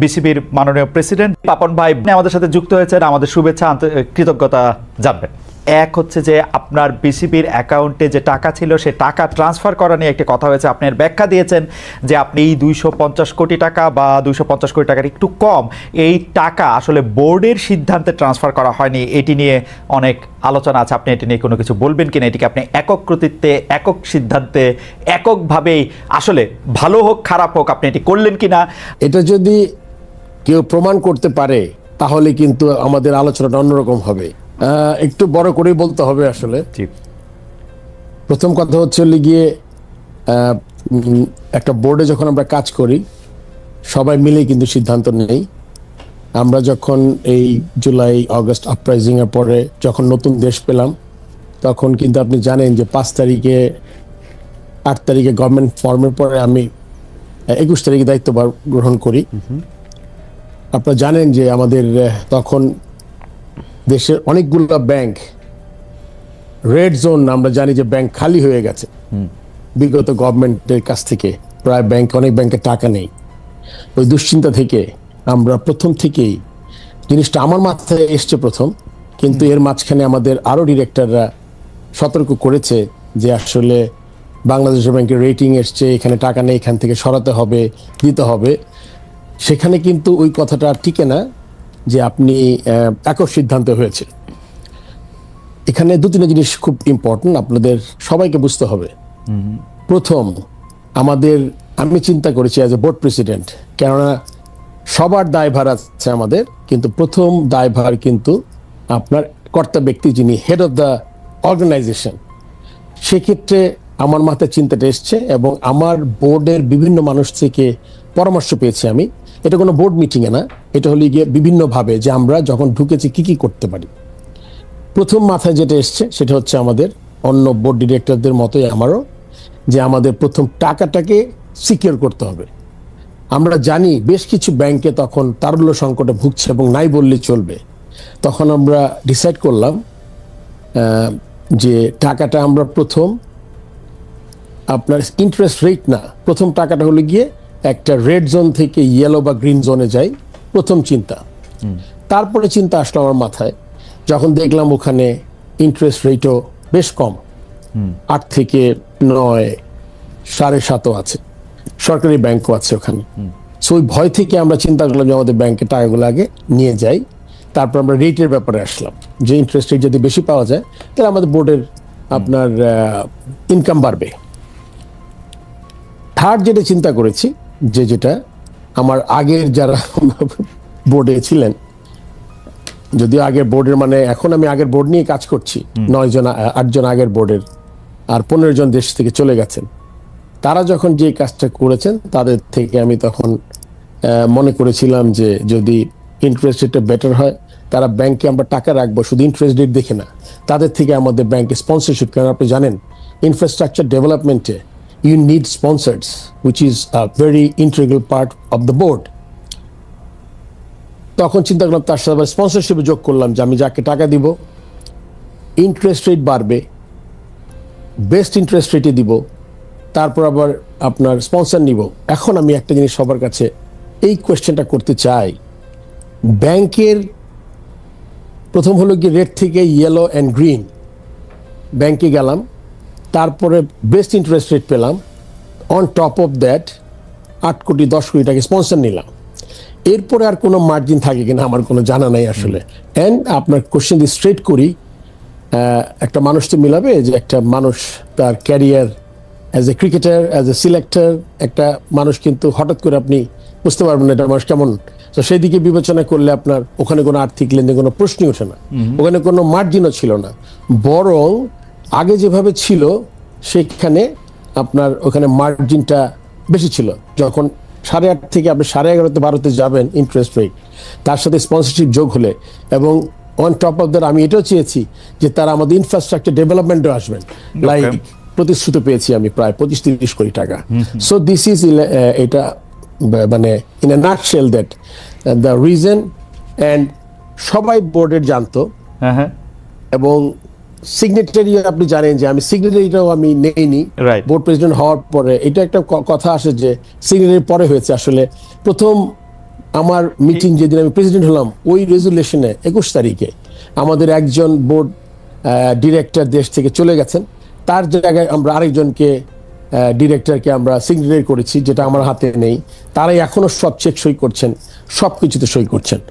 বিসিবির মাননীয় প্রেসিডেন্ট পাপন ভাই আমাদের সাথে যুক্ত হয়েছেন। আমাদের শুভেচ্ছা কৃতজ্ঞতা জানবেন। এক হচ্ছে যে আপনার বিসিবির অ্যাকাউন্টে যে টাকা ছিল সে টাকা ট্রান্সফার করা নিয়ে একটি কথা হয়েছে। আপনি এর ব্যাখ্যা দিয়েছেন যে আপনি এই 250 কোটি টাকা বা 250 কোটি টাকার একটু কম এই টাকা আসলে বোর্ডের সিদ্ধান্তে ট্রান্সফার করা হয়নি। এটি নিয়ে অনেক আলোচনা আছে, আপনি এটি নিয়ে কোনো কিছু বলবেন কিনা? এটিকে আপনি একক কর্তৃত্বে, একক সিদ্ধান্তে, এককভাবেই আসলে ভালো হোক খারাপ হোক আপনি এটি করলেন কিনা? এটা যদি কেউ প্রমাণ করতে পারে তাহলে কিন্তু আমাদের আলোচনাটা অন্যরকম হবে। একটু বড় করেই বলতে হবে। আসলে প্রথম কথা হচ্ছে গিয়ে একটা বোর্ডে যখন আমরা কাজ করি সবাই মিলে কিন্তু সিদ্ধান্ত নেই। আমরা যখন এই জুলাই আগস্ট আপরাইজিং এর পরে যখন নতুন দেশ পেলাম তখন কিন্তু আপনি জানেন যে 5 তারিখে 8 তারিখে গভর্নমেন্ট ফর্মের পরে আমি 21 তারিখে দায়িত্বভার গ্রহণ করি। আপনারা জানেন যে আমাদের তখন দেশের অনেকগুলো ব্যাংক রেড জোন, আমরা জানি যে ব্যাংক খালি হয়ে গেছে বিগত গভর্নমেন্টের কাছ থেকে। প্রায় অনেক ব্যাংকে টাকা নেই। ওই দুশ্চিন্তা থেকে আমরা প্রথম থেকেই জিনিসটা আমার মাথায় এসছে প্রথম, কিন্তু এর মাঝখানে আমাদের আরো ডিরেক্টররা সতর্ক করেছে যে আসলে বাংলাদেশ ব্যাংকের রেটিং এসছে, এখানে টাকা নেই, এখান থেকে সরাতে হবে, দিতে হবে। সেখানে কিন্তু ওই কথাটা টিকে না যে আপনি একক সিদ্ধান্ত হয়েছে। এখানে 2-3 জিনিস খুব ইম্পর্টেন্ট, আপনাদের সবাইকে বুঝতে হবে। প্রথম, আমি চিন্তা করেছি অ্যাজ এ বোর্ড প্রেসিডেন্ট, কেননা সবার দায়ভার আছে আমাদের, কিন্তু প্রথম দায়ভার কিন্তু আপনার কর্তা ব্যক্তি যিনি হেড অফ দ্য অর্গানাইজেশন। সেক্ষেত্রে আমার মাথায় চিন্তাটা এসছে এবং আমার বোর্ডের বিভিন্ন মানুষ থেকে পরামর্শ পেয়েছি আমি। এটা কোনো বোর্ড মিটিংয়ে না, এটা হলে গিয়ে বিভিন্নভাবে যে আমরা যখন ঢুকেছি কি কি করতে পারি। প্রথম মাথায় যেটা এসছে সেটা হচ্ছে আমাদের অন্য বোর্ড ডিরেক্টরদের মতোই আমারও, যে আমাদের প্রথম টাকাটাকে সিকিউর করতে হবে। আমরা জানি বেশ কিছু ব্যাংকে তখন তারল্য সংকটে ভুগছে এবং নাই বললে চলবে। তখন আমরা ডিসাইড করলাম যে টাকাটা আমরা প্রথম আপনার ইন্টারেস্ট রেট না, প্রথম টাকাটা হলো গিয়ে একটা রেড জোন থেকে ইয়েলো বা গ্রিন জোনে যাই, প্রথম চিন্তা। তারপরে চিন্তা আসলো আমার মাথায় যখন দেখলাম ওখানে ইন্টারেস্ট রেটও বেশ কম, 8 থেকে 9, 7.5 আছে, সরকারি ব্যাংকও আছে ওখানে। সো ওই ভয় থেকে আমরা চিন্তা করলাম যে আমাদের ব্যাংকের টাকাগুলো আগে নিয়ে যাই। তারপর আমরা রেটের ব্যাপারে আসলাম যে ইন্টারেস্ট রেট যদি বেশি পাওয়া যায় তাহলে আমাদের বোর্ডের আপনার ইনকাম বাড়বে। থার্ড যেটা চিন্তা করেছি, যেটা আমার আগের যারা বোর্ডে ছিলেন, যদিও আগের বোর্ডের মানে এখন আমি আগের বোর্ড নিয়ে কাজ করছি, 8 জন আগের বোর্ডের আর 15 জন দেশ থেকে চলে গেছেন। তারা যখন যে কাজটা করেছেন তাদের থেকে আমি তখন মনে করেছিলাম যে যদি ইন্টারেস্ট রেটটা বেটার হয়, তারা ব্যাংকে আমরা টাকা রাখবো শুধু ইন্টারেস্ট রেট দেখে না, তাদের থেকে আমাদের ব্যাংকে স্পন্সরশিপ। কারণ আপনি জানেন infrastructure ডেভেলপমেন্টে you need sponsors, which is a very integral part of the board. তখন চিন্তা করলাম তার সাথে স্পন্সরশিপে যোগ করলাম যে আমি যাকে টাকা দিব ইন্টারেস্ট রেট বাড়বে, বেস্ট ইন্টারেস্ট রেটে দিব, তারপর আবার আপনার স্পন্সর নিব। এখন আমি একটা জিনিস সবার কাছে এই কোয়েশ্চেনটা করতে চাই, ব্যাংকের প্রথম হলো কি রেড থেকে ইয়েলো অ্যান্ড গ্রিন, ব্যাংকে গেলাম, তারপরে বেস্ট ইন্টারেস্ট রেট পেলাম, অন টপ অফ দ্যাট 8 কোটি 10 কোটি টাকা স্পন্সর নিলাম। এরপরে আর কোনো মার্জিন থাকে কিনা আমার কোনো জানা নাই আসলে। অ্যান্ড আপনার কোশ্চেন দিয়ে স্ট্রেট করি, একটা মানুষ তো মিলাবে যে একটা মানুষ তার career as a cricketer, as a selector, একটা মানুষ কিন্তু হঠাৎ করে আপনি বুঝতে পারবেন না এটা মানুষ কেমন। তো সেই দিকে বিবেচনা করলে আপনার ওখানে কোনো আর্থিক লেনদেন কোনো প্রশ্নই ওঠে না, ওখানে কোনো মার্জিনও ছিল না, বরং আগে যেভাবে ছিল সেখানে আপনার ওখানে মার্জিনটা বেশি ছিল। যখন 8.5 থেকে আপনি 11.5 12 যাবেন ইন্টারেস্ট রেট, তার সাথে স্পন্সরশিপ যোগ হলে, এবং অন টপ অফ দ্যাট আমি এটাও চেয়েছি যে তারা আমাদের ইনফ্রাস্ট্রাকচার ডেভেলপমেন্টও আসবেন, লাইক প্রতিশ্রুতি পেয়েছি আমি প্রায় 25-30 কোটি টাকা। সো দিস ইজ এটা মানে in a nutshell that the reason. And সবাই বোর্ডের জানতো, এবং সিগনেটারি আপনি জানেন যে আমি সিগনেটারিটাও আমি নেইনি বোর্ড প্রেসিডেন্ট হওয়ার পরে। এটা একটা কথা আসে যে সিগনেটারি পরে হয়েছে, আসলে প্রথম আমার মিটিং যেদিন আমি প্রেসিডেন্ট হলাম ওই রেজুলেশনে 21 তারিখে আমাদের একজন বোর্ড ডিরেক্টর দেশ থেকে চলে গেছেন, তার জায়গায় আমরা আরেকজনকে ডিরেক্টরকে আমরা সিগনেচার করেছি, যেটা আমার হাতে নেই। তারাই এখনো সব চেক সই করছেন, সবকিছুতে সই করছেন।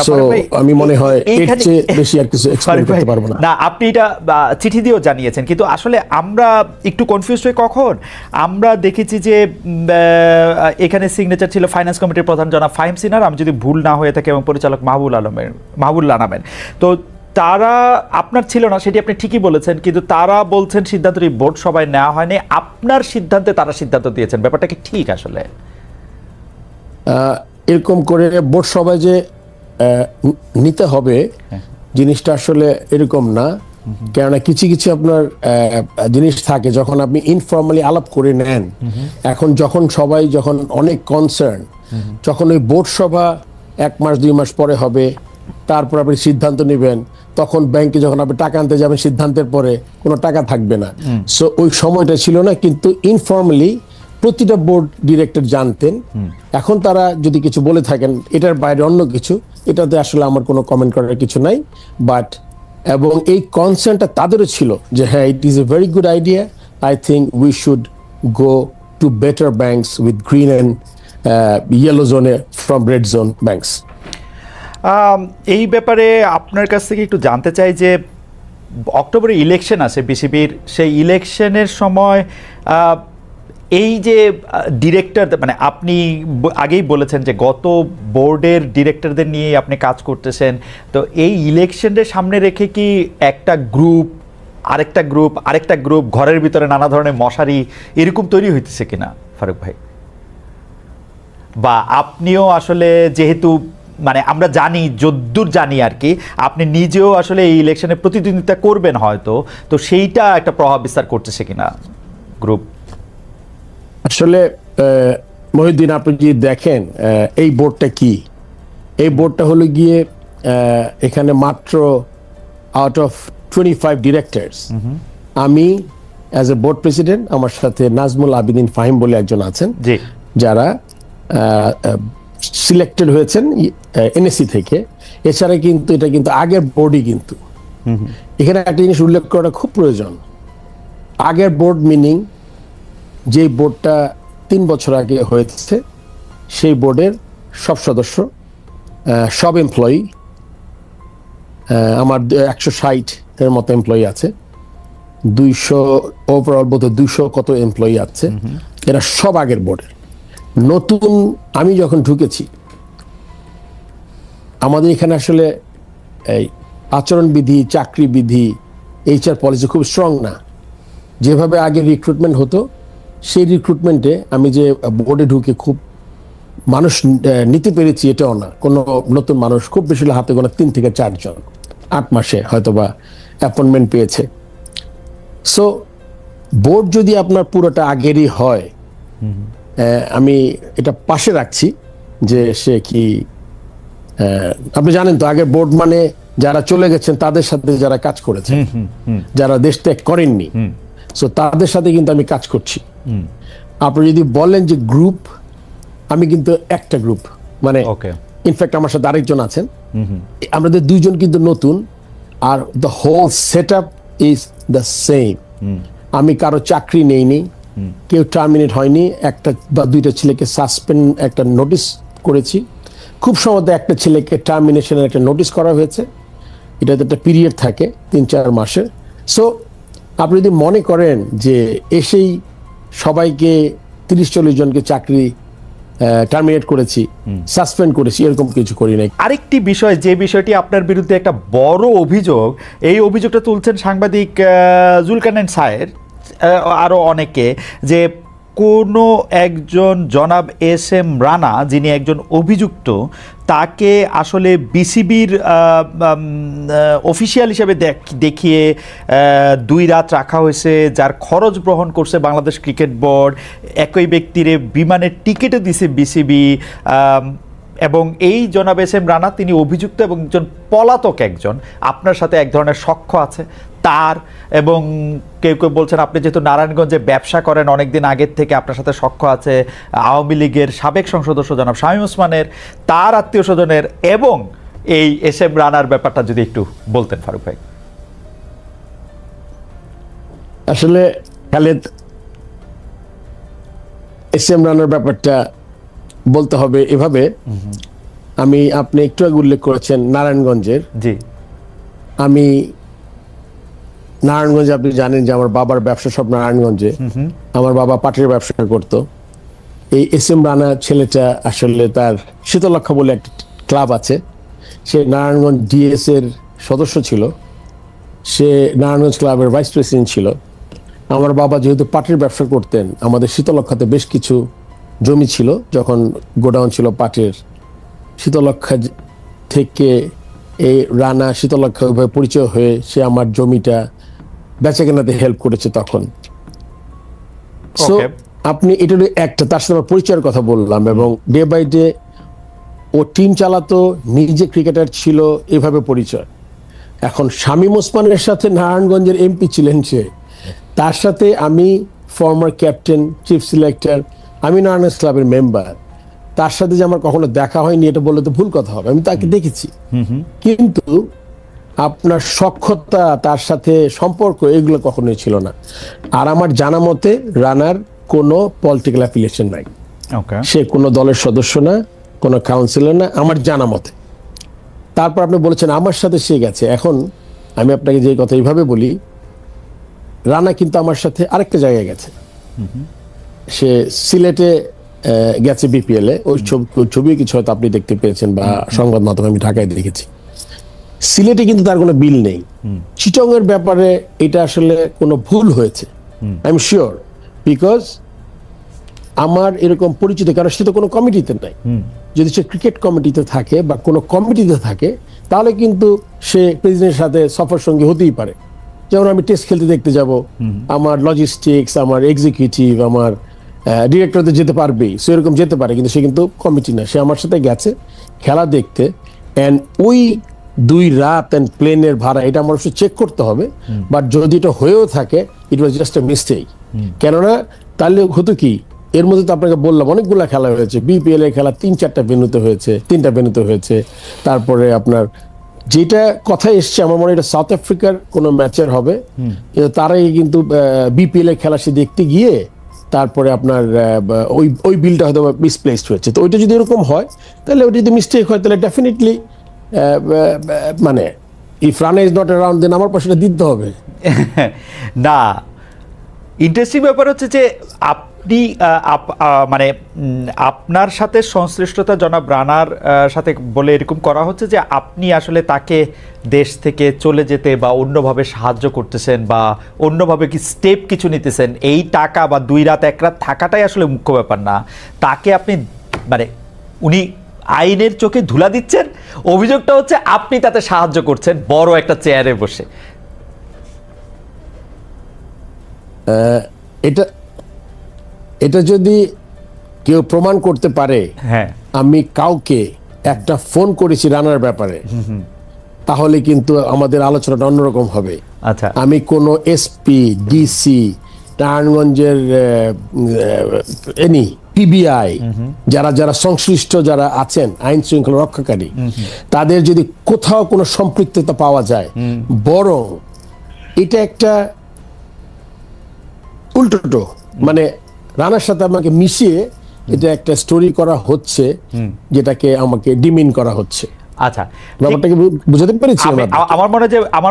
So, আমি মনে হয় এর চেয়ে বেশি আর কিছু এক্সপ্লেইন করতে পারবো না। না, আপনি এটা চিঠি দিয়েও জানিয়েছেন, কিন্তু আসলে আমরা একটু কনফিউজ হই কখন আমরা দেখেছি যে এখানে সিগনেচার ছিল ফাইন্যান্স কমিটির প্রধান জনাব ফাহিম সিনহার, আমি যদি ভুল না হয়ে থাকে, এবং পরিচালক মাহবুবুল্লাহ নামের। তো তারা আপনার ছিল না, সেটি আপনি ঠিকই বলেছেন, কিন্তু তারা বলছেন সিদ্ধান্তটি বোর্ড সভায় নেওয়া হয়নি, আপনার সিদ্ধান্তে তারা সিদ্ধান্ত দিয়েছেন। ব্যাপারটা কি ঠিক? আসলে এরকম করে বোর্ড সভায় যে নিতে হবে জিনিসটা আসলে এরকম না। কেননা কিছু কিছু আপনার জিনিস থাকে যখন আপনি ইনফর্মালি আলাপ করে নেন। এখন যখন অনেক কনসার্ন, যখন ওই বোর্ড সভা 1 মাস 2 মাস পরে হবে, তারপর আপনি সিদ্ধান্ত নেবেন, তখন ব্যাংকে যখন আপনি টাকা আনতে যাবেন সিদ্ধান্তের পরে কোনো টাকা থাকবে না। সো ওই সময়টা ছিল না, কিন্তু ইনফর্মালি প্রতিটা বোর্ড ডিরেক্টর জানতেন। এখন তারা যদি কিছু বলে থাকেন এটার বাইরে অন্য কিছু, এটাতে আসলে আমার কোনো কমেন্ট করার কিছু নাই। বাট এবং এই কনসার্নটা তাদেরও ছিল যে হ্যাঁ, it is a very good idea, I think we should go to better banks with green and yellow জোনে ফ্রম রেড জোন ব্যাংকস। এই ব্যাপারে আপনার কাছ থেকে একটু জানতে চাই যে অক্টোবরে ইলেকশন আছে বিসিবির, সেই ইলেকশনের সময় এই যে ডিরেক্টর, মানে আপনি আগেই বলেছেন যে গত বোর্ডের ডিরেক্টরদের নিয়ে আপনি কাজ করতেছেন, তো এই ইলেকশনের সামনে রেখে কি একটা গ্রুপ আরেকটা গ্রুপ ঘরের ভিতরে নানা ধরনের মশারি এরকম তৈরি হইতেছে কিনা ফারুক ভাই? বা আপনিও আসলে যেহেতু, মানে আমরা জানি, যদ্দূর জানি আর কি, আপনি নিজেও আসলে এই ইলেকশনে প্রতিদ্বন্দ্বিতা করবেন হয়তো, তো সেইটা একটা প্রভাব বিস্তার করতেছে কিনা গ্রুপ? আসলে মহিউদ্দিন, আপনি যদি দেখেন এই বোর্ডটা কি, এই বোর্ডটা হলো গিয়ে এখানে মাত্র আউট অফ 25 ডিরেক্টরস, আমি অ্যাজ এ বোর্ড প্রেসিডেন্ট, আমার সাথে নাজমুল আবিদিন ফাহিম বলে একজন আছেন, যারা সিলেক্টেড হয়েছেন এনএসসি থেকে। এছাড়া কিন্তু এটা কিন্তু আগের বোর্ডই, কিন্তু এখানে একটা জিনিস উল্লেখ করাটা খুব প্রয়োজন। আগের বোর্ড মিনিং যে বোর্ডটা 3 বছর আগে হয়েছে, সেই বোর্ডের সব সদস্য, সব এমপ্লয়ি, আমার 160-এর মতো এমপ্লয়ি আছে, 200 ওভারঅল বোধ 200 কত এমপ্লয়ি আছে, এরা সব আগের বোর্ডের। নতুন আমি যখন ঢুকেছি, আমাদের এখানে আসলে এই আচরণবিধি, চাকরি বিধি, এইচআর পলিসি খুব স্ট্রং না। যেভাবে আগে রিক্রুটমেন্ট হতো, সেই রিক্রুটমেন্টে আমি যে বোর্ডে ঢুকে খুব মানুষ নিতে পেরেছি এটাও না। কোনো নতুন মানুষ খুব বেশি হাতে গোনা 3 থেকে 4 জন 8 মাসে হয়তোবা অ্যাপয়েন্টমেন্ট পেয়েছে। সো বোর্ড যদি আপনার পুরোটা আগেরই হয়, আমি এটা পাশে রাখছি যে সে কি, আপনি জানেন তো আগের বোর্ড মানে যারা চলে গেছেন তাদের সাথে যারা কাজ করেছেন, যারা দেশ ত্যাগ করেননি, সো তাদের সাথে কিন্তু আমি কাজ করছি। আপনি যদি বলেন যে গ্রুপ, আমি কিন্তু একটা গ্রুপ, মানে ইনফ্যাক্ট আমার সাথে আরেকজন আছেন, আমাদের 2 জন কিন্তু নতুন, আর the whole set up is the same. আমি কারো চাকরি নেইনি, কেউ টার্মিনেট হয়নি, 1টা বা 2টা ছেলেকে সাসপেন্ড একটা নোটিশ করেছি, খুব সম্ভবত একটা ছেলেকে টার্মিনেশনের একটা নোটিশ করা হয়েছে। এটাতে একটা পিরিয়ড থাকে 3-4 মাসের। সো আপনি যদি মনে করেন যে এসেই সবাইকে 30-40 জনকে চাকরি টার্মিনেট করেছি, সাসপেন্ড করেছি, এরকম কিছু করি নাই। আরেকটি বিষয়, যে বিষয়টি আপনার বিরুদ্ধে একটা বড় অভিযোগ, এই অভিযোগটা তুলছেন সাংবাদিক জুলকারনাইন সায়ের, আরও অনেকে, যে কোনো একজন জনাব এস এম রানা, যিনি একজন অভিযুক্ত, তাকে আসলে বিসিবির অফিসিয়াল হিসেবে দেখিয়ে 2 রাত রাখা হয়েছে, যার খরচ বহন করছে বাংলাদেশ ক্রিকেট বোর্ড, একই ব্যক্তির বিমানের টিকিটও দিছে বিসিবি, এবং এই জনাব এস এম রানা তিনি অভিযুক্ত এবং একজন পলাতক একজন, আপনার সাথে এক ধরনের সখ্য আছে তার, এবং কেউ কেউ বলছেন আপনি যেহেতু নারায়ণগঞ্জে ব্যবসা করেন অনেকদিন আগের থেকে আপনার সাথে সখ্য আছে আওয়ামী লীগের সাবেক সংসদ সদস্য জনাব শামীম ওসমানের, তার আত্মীয় স্বজনের, এবং এই এস এম রানার ব্যাপারটা যদি একটু বলতেন ফারুক ভাই। আসলে খালেদ, এস এম রানার ব্যাপারটা বলতে হবে এভাবে, আপনি একটু আগে উল্লেখ করেছেন নারায়ণগঞ্জের। জি, আমি নারায়ণগঞ্জে, আপনি জানেন যে আমার বাবার ব্যবসা সব নারায়ণগঞ্জে। আমার বাবা পাটের ব্যবসা করতো। এই এস এম রানা ছেলেটা আসলে তার শীতলক্ষা বলে একটা ক্লাব আছে, সে নারায়ণগঞ্জ ডিএস এর সদস্য ছিল, সে নারায়ণগঞ্জ ক্লাবের ভাইস প্রেসিডেন্ট ছিল। আমার বাবা যেহেতু পাটের ব্যবসা করতেন, আমাদের শীতলক্ষাতে বেশ কিছু জমি ছিল, যখন গোডাউন ছিল পাটের। শীতলক্ষা থেকে এই রানা শীতলক্ষা পরিচয় হয়ে সে আমার জমিটা বেচা কেনাতে হেল্প করেছে তখন। সো আপনি এটা একটা, তার সাথে আমার পরিচয়ের কথা বললাম, এবং ডে বাই ডে ও টিম চালাতো, নিজে ক্রিকেটার ছিল, এভাবে পরিচয়। এখন শামীম ওসমানের সাথে নারায়ণগঞ্জের এমপি ছিলেন সে, তার সাথে আমি ফর্মার ক্যাপ্টেন, চিফ সিলেক্টর, আমি নারায়ণগঞ্জ ক্লাবের মেম্বার, তার সাথে যে আমার কখনো দেখা হয়নি এটা বললে তো ভুল কথা হবে, আমি তাকে দেখেছি। কিন্তু আপনার সখ্যতা, তার সাথে সম্পর্ক, এগুলো কখনোই ছিল না। আর আমার জানা মতে রানার কোনো পলিটিক্যাল অ্যাফিলিয়েশন নাই, সে কোনো দলের সদস্য না, কোনো কাউন্সিলর না, আমার জানা মতে। তারপর আপনি বলেছেন আমার সাথে সে গেছে। এখন আমি আপনাকে যে কথা এইভাবে বলি, রানা কিন্তু আমার সাথে আরেকটা জায়গায় গেছে, সে সিলেটে গেছে বিপিএল এ। ওই ছবি কিছু হয়তো আপনি দেখতে পেয়েছেন বা সংবাদ মাধ্যমে আমি ঢাকায় দেখেছি। সিলেটে কিন্তু তার কোনো বিল নেই। চিটং এর ব্যাপারে এটা আসলে কোনো ভুল হয়েছে, আই এম শিওর, বিকজ আমার এরকম পরিচিত, কারণ সে তো কোনো কমিটিতে নাই। যদি সে ক্রিকেট কমিটিতে থাকে বা কোনো কমিটিতে থাকে, তাহলে কিন্তু সে প্রেসিডেন্টের সাথে সফর সঙ্গী হতেই পারে। যেমন আমি টেস্ট খেলতে দেখতে যাব, আমার লজিস্টিক্স, আমার এক্সিকিউটিভ, আমার ডিরেক্টরদের যেতে পারবেই, সে এরকম যেতে পারে, কিন্তু সে কিন্তু কমিটি না। সে আমার সাথে গেছে খেলা দেখতে, অ্যান্ড ওই 2 রাত অ্যান্ড প্লেনের ভাড়া, এটা আমার অবশ্যই চেক করতে হবে, বাট যদি এটা হয়েও থাকে ইট ওয়াজ জাস্ট এ মিস্টেক। কেননা তাহলে হতো কি, এর মধ্যে তো আপনাকে বললাম অনেকগুলা খেলা হয়েছে, বিপিএল এর খেলা 3-4টা ভেন্যুতে হয়েছে, 3টা ভেন্যুতে হয়েছে। তারপরে আপনার যেটা কথা এসছে, আমার মনে হয় এটা সাউথ আফ্রিকার কোনো ম্যাচের হবে, তারাই কিন্তু বিপিএল এর খেলা সে দেখতে গিয়ে তারপরে আপনার ওই বিলটা হয়তো মিসপ্লেসড হয়েছে। তো ওইটা যদি এরকম হয়, তাহলে ওইটা যদি মিস্টেক হয়, তাহলে ডেফিনেটলি মানে if Rana is not around, then আমার পয়সাটা দিতে হবে। না, ইন্টারেস্টিং ব্যাপার হচ্ছে যে আপনি মানে আপনার সাথে সংশ্লিষ্টতা জনাব রানার সাথে বলে এরকম করা হচ্ছে যে আপনি আসলে তাকে দেশ থেকে চলে যেতে বা অন্যভাবে সাহায্য করতেছেন বা অন্যভাবে কি স্টেপ কিছু নিতেছেন। এই টাকা বা 2 রাত 1 রাত থাকাটাই আসলে মুখ্য ব্যাপার না, তাকে আপনি মানে উনি আইনের চোখে ধুলা দিচ্ছেন, অভিযোগটা হচ্ছে আপনি তাতে সাহায্য করছেন বড় একটা চেয়ারে বসে। এটা যদি কেউ প্রমাণ করতে পারে, হ্যাঁ, আমি কাউকে একটা ফোন করেছি রানার ব্যাপারে, তাহলে কিন্তু আমাদের আলোচনাটা অন্যরকম হবে। আচ্ছা, আমি কোনো এসপি, ডিসি, নারায়ণগঞ্জের পিবিআই, যারা সংশ্লিষ্ট যারা আছেন আইন শৃঙ্খলা রক্ষাকারী, তাদের যদি কোথাও কোনো সম্পৃক্ততা পাওয়া যায়, বরং এটা একটা উল্টো, মানে রানার সাথে আমাকে মিশিয়ে এটা একটা স্টোরি করা হচ্ছে, যেটাকে আমাকে ডিমিন করা হচ্ছে। আচ্ছা, ব্যাপারটাকে বুঝাতে পেরেছি? আমার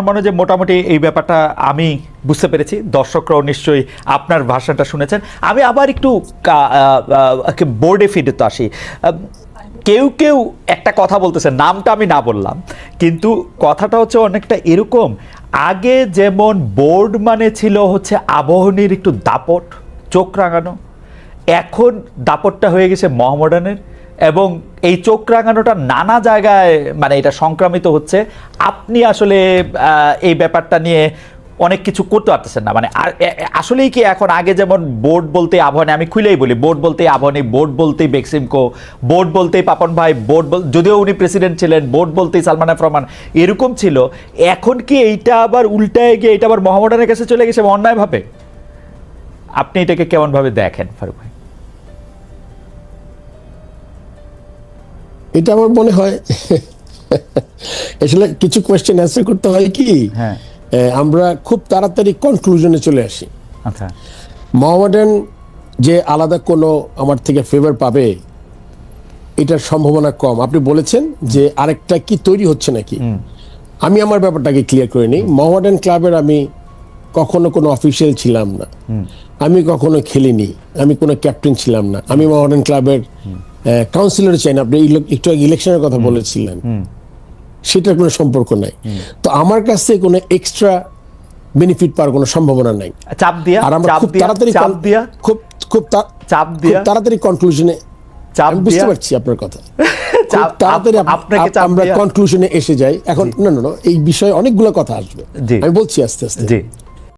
মনে হয় যে মোটামুটি এই ব্যাপারটা আমি বুঝতে পেরেছি, দর্শকরাও নিশ্চয়ই আপনার ভাষণটা শুনেছেন। আমি আবার একটু বোর্ডে ফিরে তো আসি। কেউ কেউ একটা কথা বলতেছে, নামটা আমি না বললাম, কিন্তু কথাটা হচ্ছে অনেকটা এরকম, আগে যেমন বোর্ড মানে ছিল হচ্ছে আবাহনীর একটু দাপট, চোখ রাঙানো, এখন দাপটটা হয়ে গেছে মহামেডানের, এবং এই চোখ রাঙানোটা নানা জায়গায় মানে এটা সংক্রামিত হচ্ছে। আপনি আসলে এই ব্যাপারটা নিয়ে অনেক কিছু করতে পারতেছেন না, মানে আসলেই কি এখন আগে যেমন বোর্ড বলতে আবাহনী, আমি খুলেই বলি বোর্ড বলতেই আবাহনী, বোর্ড বলতেই বেক্সিমকো, বোর্ড বলতেই পাপন ভাই, যদিও উনি প্রেসিডেন্ট ছিলেন, বোর্ড বলতেই সালমান এফ রহমান, এরকম ছিল। এখন কি এইটা আবার উল্টায় গিয়ে এটা আবার মোহামেডানের কাছে চলে গেছে অন্যায়ভাবে? আপনি এটাকে কেমন ভাবে দেখেন ফারুক ভাই? এটা আমার মনে হয় আসলে কিছু কোয়েশ্চেন অ্যান্সার করতে হয় কি, হ্যাঁ, আমরা খুব তাড়াতাড়ি কনক্লুশনে চলে আসি। আচ্ছা, মোহামেডান যে আলাদা কোনো আমার থেকে ফেভার পাবে এটার সম্ভাবনা কম। আপনি বলেছেন যে আরেকটা কি তৈরি হচ্ছে নাকি, আমি আমার ব্যাপারটাকে ক্লিয়ার করে নিই। মোহামেডান ক্লাবের আমি কখনো কোনো অফিসিয়াল ছিলাম না, আমি কখনো খেলিনি, আমি কোনো ক্যাপ্টেন ছিলাম না, আমি মোহামেডান ক্লাবের কাউন্সিলর চাই না। আপনি একটু আগে ইলেকশনের কথা বলেছিলেন, সেটার কোনো সম্পর্ক নাই। তো আমার কাছে কোনো এক্সট্রা বেনিফিট পাওয়ার কোনো সম্ভাবনা নাই। চাপ দিয়া, আর আমরা খুব তাড়াতাড়ি খুব তাড়াতাড়ি কনক্লুশনে, আমি বুঝতে পারছি আপনার কথা, তাড়াতাড়ি আমরা কনক্লুশনে এসে যাই। এখন না, এই বিষয়ে অনেকগুলো কথা আসবে, আমি বলছি আস্তে আস্তে।